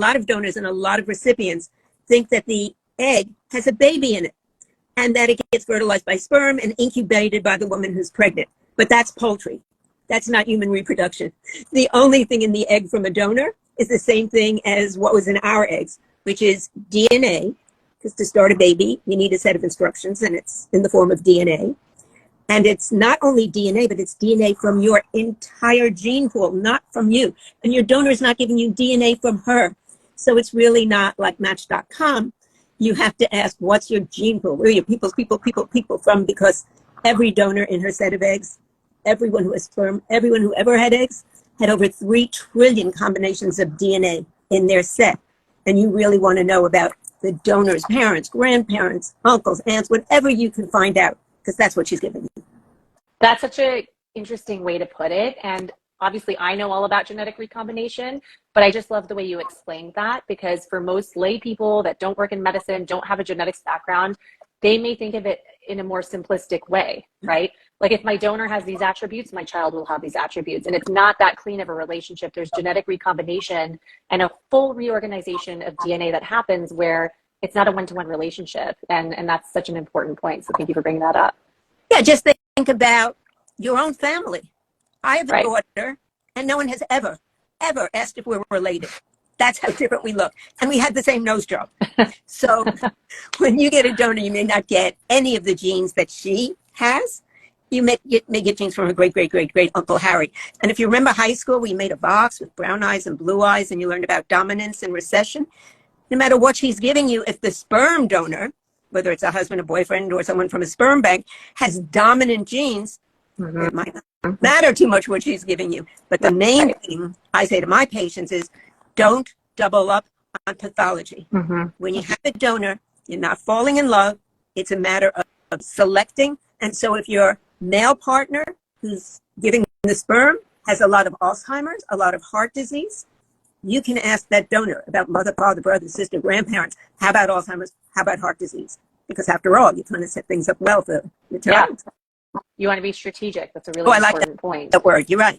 lot of donors and a lot of recipients think that the egg has a baby in it and that it gets fertilized by sperm and incubated by the woman who's pregnant. But that's poultry. That's not human reproduction. The only thing in the egg from a donor is the same thing as what was in our eggs, which is DNA, because to start a baby, you need a set of instructions, and it's in the form of DNA. And it's not only DNA, but it's DNA from your entire gene pool, not from you. And your donor is not giving you DNA from her. So it's really not like Match.com. You have to ask, what's your gene pool? Where are your people from? Because every donor in her set of eggs, everyone who has sperm, everyone who ever had eggs, had over 3 trillion combinations of DNA in their set. And you really want to know about the donor's parents, grandparents, uncles, aunts, whatever you can find out, because that's what she's giving you. That's such an interesting way to put it. And obviously I know all about genetic recombination, but I just love the way you explained that, because for most lay people that don't work in medicine, don't have a genetics background, they may think of it in a more simplistic way, right? Like if my donor has these attributes, my child will have these attributes. And it's not that clean of a relationship. There's genetic recombination and a full reorganization of DNA that happens where it's not a one-to-one relationship. And that's such an important point. So thank you for bringing that up. Yeah, just think about your own family. I have a daughter, and no one has ever asked if we're related. That's how different we look. And we had the same nose job. So when you get a donor, you may not get any of the genes that she has. You may get genes from her great Uncle Harry. And if you remember high school, we made a box with brown eyes and blue eyes, and you learned about dominance and recession. No matter what she's giving you, if the sperm donor, whether it's a husband, a boyfriend, or someone from a sperm bank, has dominant genes, it might not matter too much what she's giving you. But the main thing I say to my patients is, don't double up on pathology. When you have a donor, you're not falling in love. It's a matter of selecting. And so if your male partner who's giving the sperm has a lot of Alzheimer's, a lot of heart disease, you can ask that donor about mother, father, brother, sister, grandparents. How about Alzheimer's? How about heart disease? Because after all, you're trying to set things up well for your child. You want to be strategic. That's a really important point. That word. You're right.